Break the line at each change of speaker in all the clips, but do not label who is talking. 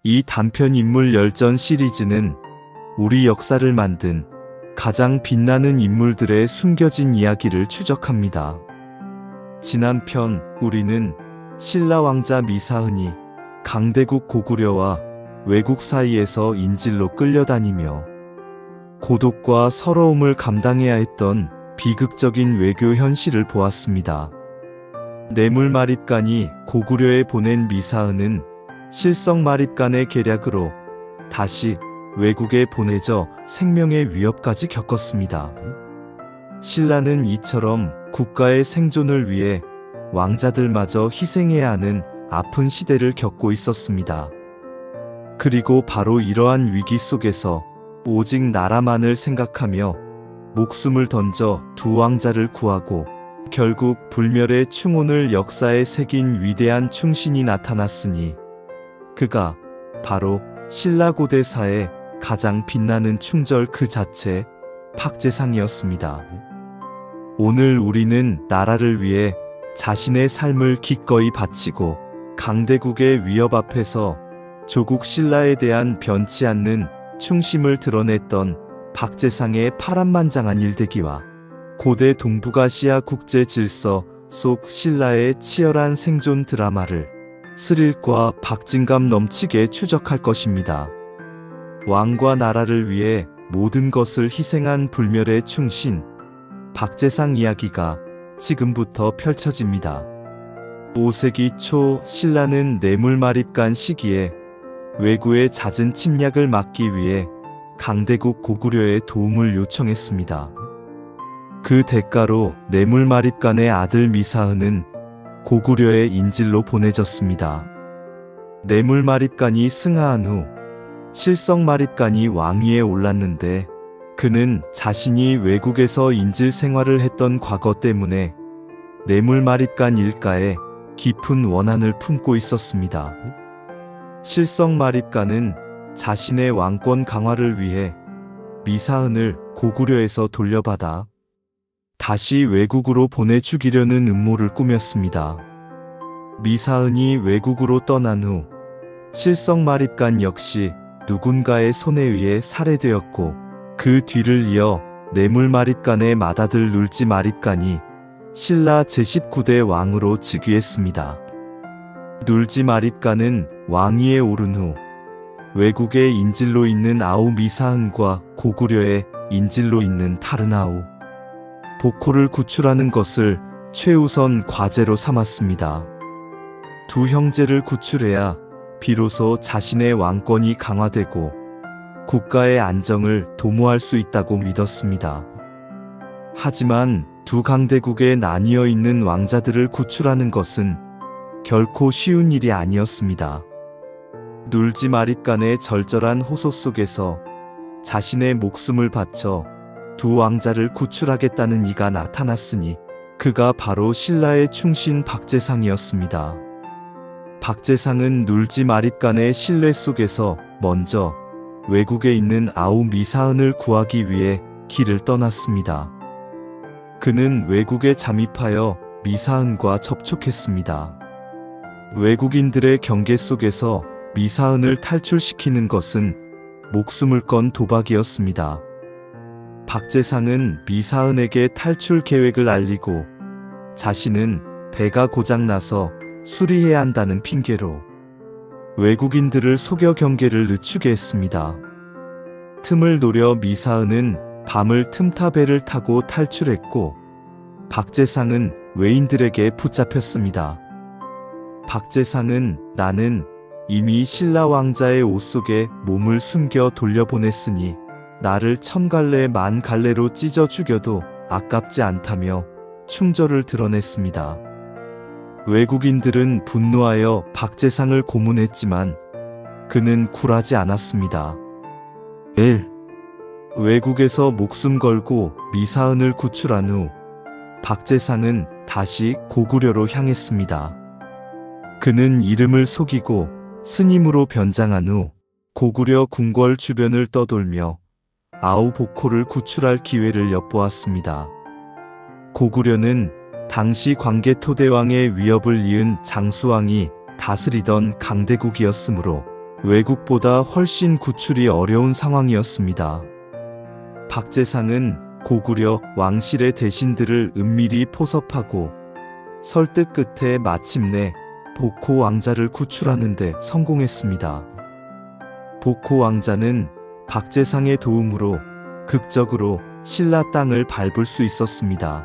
이 단편 인물 열전 시리즈는 우리 역사를 만든 가장 빛나는 인물들의 숨겨진 이야기를 추적합니다. 지난 편 우리는 신라 왕자 미사은이 강대국 고구려와 왜국 사이에서 인질로 끌려다니며 고독과 서러움을 감당해야 했던 비극적인 외교 현실을 보았습니다. 뇌물마립간이 고구려에 보낸 미사은은 실성마립간의 계략으로 다시 외국에 보내져 생명의 위협까지 겪었습니다. 신라는 이처럼 국가의 생존을 위해 왕자들마저 희생해야 하는 아픈 시대를 겪고 있었습니다. 그리고 바로 이러한 위기 속에서 오직 나라만을 생각하며 목숨을 던져 두 왕자를 구하고 결국 불멸의 충혼을 역사에 새긴 위대한 충신이 나타났으니 그가 바로 신라 고대사의 가장 빛나는 충절 그 자체 박재상이었습니다. 오늘 우리는 나라를 위해 자신의 삶을 기꺼이 바치고 강대국의 위협 앞에서 조국 신라에 대한 변치 않는 충심을 드러냈던 박재상의 파란만장한 일대기와 고대 동북아시아 국제 질서 속 신라의 치열한 생존 드라마를 스릴과 박진감 넘치게 추적할 것입니다. 왕과 나라를 위해 모든 것을 희생한 불멸의 충신 박재상 이야기가 지금부터 펼쳐집니다. 5세기 초 신라는 뇌물마립간 시기에 왜구의 잦은 침략을 막기 위해 강대국 고구려의 도움을 요청했습니다. 그 대가로 뇌물마립간의 아들 미사은은 고구려의 인질로 보내졌습니다. 뇌물마립간이 승하한 후 실성마립간이 왕위에 올랐는데 그는 자신이 외국에서 인질 생활을 했던 과거 때문에 뇌물마립간 일가에 깊은 원한을 품고 있었습니다. 실성마립간은 자신의 왕권 강화를 위해 미사은을 고구려에서 돌려받아 다시 외국으로 보내주기려는 음모를 꾸몄습니다. 미사은이 외국으로 떠난 후 실성마립간 역시 누군가의 손에 의해 살해되었고 그 뒤를 이어 뇌물마립간의 맏아들 눌지마립간이 신라 제19대 왕으로 즉위했습니다. 눌지마립간은 왕위에 오른 후 외국의 인질로 있는 아우 미사은과 고구려의 인질로 있는 타르나우 보코를 구출하는 것을 최우선 과제로 삼았습니다. 두 형제를 구출해야 비로소 자신의 왕권이 강화되고 국가의 안정을 도모할 수 있다고 믿었습니다. 하지만 두 강대국에 나뉘어 있는 왕자들을 구출하는 것은 결코 쉬운 일이 아니었습니다. 눌지마립간의 절절한 호소 속에서 자신의 목숨을 바쳐 두 왕자를 구출하겠다는 이가 나타났으니 그가 바로 신라의 충신 박재상이었습니다. 박재상은 눌지마립간의 신뢰 속에서 먼저 외국에 있는 아우 미사은을 구하기 위해 길을 떠났습니다. 그는 외국에 잠입하여 미사은과 접촉했습니다. 외국인들의 경계 속에서 미사은을 탈출시키는 것은 목숨을 건 도박이었습니다. 박재상은 미사은에게 탈출 계획을 알리고 자신은 배가 고장나서 수리해야 한다는 핑계로 외국인들을 속여 경계를 늦추게 했습니다. 틈을 노려 미사은은 밤을 틈타 배를 타고 탈출했고 박재상은 외인들에게 붙잡혔습니다. 박재상은 나는 이미 신라 왕자의 옷 속에 몸을 숨겨 돌려보냈으니 나를 1000갈래 10,000갈래로 찢어 죽여도 아깝지 않다며 충절을 드러냈습니다. 외국인들은 분노하여 박재상을 고문했지만 그는 굴하지 않았습니다. 1. 외국에서 목숨 걸고 미사은을 구출한 후 박재상은 다시 고구려로 향했습니다. 그는 이름을 속이고 스님으로 변장한 후 고구려 궁궐 주변을 떠돌며 아우 보코를 구출할 기회를 엿보았습니다. 고구려는 당시 광개토대왕의 위협을 이은 장수왕이 다스리던 강대국이었으므로 외국보다 훨씬 구출이 어려운 상황이었습니다. 박재상은 고구려 왕실의 대신들을 은밀히 포섭하고 설득 끝에 마침내 복호 왕자를 구출하는 데 성공했습니다. 복호 왕자는 박재상의 도움으로 극적으로 신라 땅을 밟을 수 있었습니다.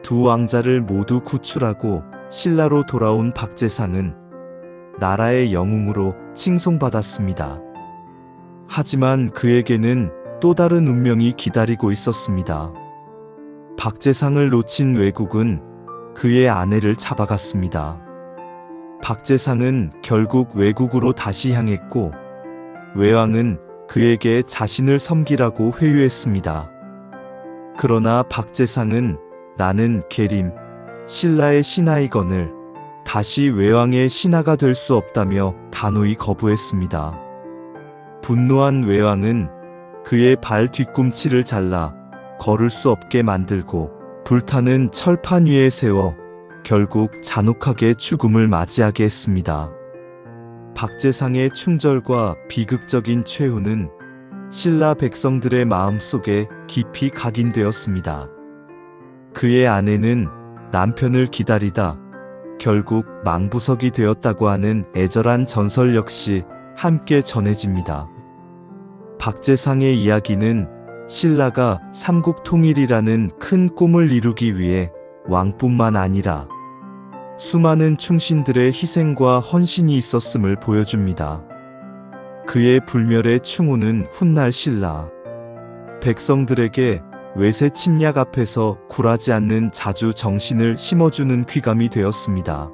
두 왕자를 모두 구출하고 신라로 돌아온 박재상은 나라의 영웅으로 칭송받았습니다. 하지만 그에게는 또 다른 운명이 기다리고 있었습니다. 박재상을 놓친 왜국은 그의 아내를 잡아갔습니다. 박재상은 결국 왜국으로 다시 향했고 왜왕은 그에게 자신을 섬기라고 회유했습니다. 그러나 박재상은 나는 계림, 신라의 신하이건을 다시 왜왕의 신하가 될 수 없다며 단호히 거부했습니다. 분노한 왜왕은 그의 발 뒤꿈치를 잘라 걸을 수 없게 만들고 불타는 철판 위에 세워 결국 잔혹하게 죽음을 맞이하게 했습니다. 박재상의 충절과 비극적인 최후는 신라 백성들의 마음속에 깊이 각인되었습니다. 그의 아내는 남편을 기다리다 결국 망부석이 되었다고 하는 애절한 전설 역시 함께 전해집니다. 박재상의 이야기는 신라가 삼국 통일이라는 큰 꿈을 이루기 위해 왕뿐만 아니라 수많은 충신들의 희생과 헌신이 있었음을 보여줍니다. 그의 불멸의 충호는 훗날 신라 백성들에게 외세 침략 앞에서 굴하지 않는 자주 정신을 심어주는 귀감이 되었습니다.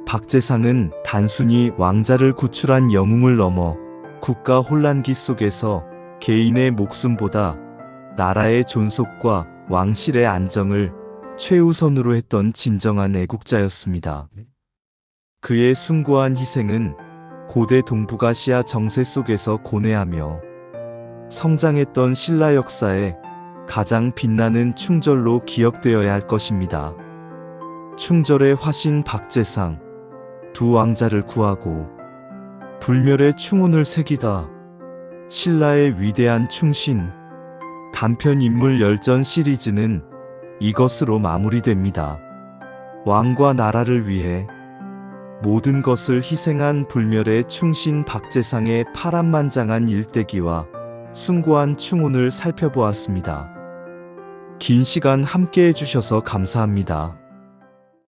박재상은 단순히 왕자를 구출한 영웅을 넘어 국가 혼란기 속에서 개인의 목숨보다 나라의 존속과 왕실의 안정을 최우선으로 했던 진정한 애국자였습니다. 그의 숭고한 희생은 고대 동북아시아 정세 속에서 고뇌하며 성장했던 신라 역사에 가장 빛나는 충절로 기억되어야 할 것입니다. 충절의 화신 박재상, 두 왕자를 구하고 불멸의 충혼을 새기다 신라의 위대한 충신, 단편 인물 열전 시리즈는 이것으로 마무리됩니다. 왕과 나라를 위해 모든 것을 희생한 불멸의 충신 박재상의 파란만장한 일대기와 숭고한 충혼을 살펴보았습니다. 긴 시간 함께 해주셔서 감사합니다.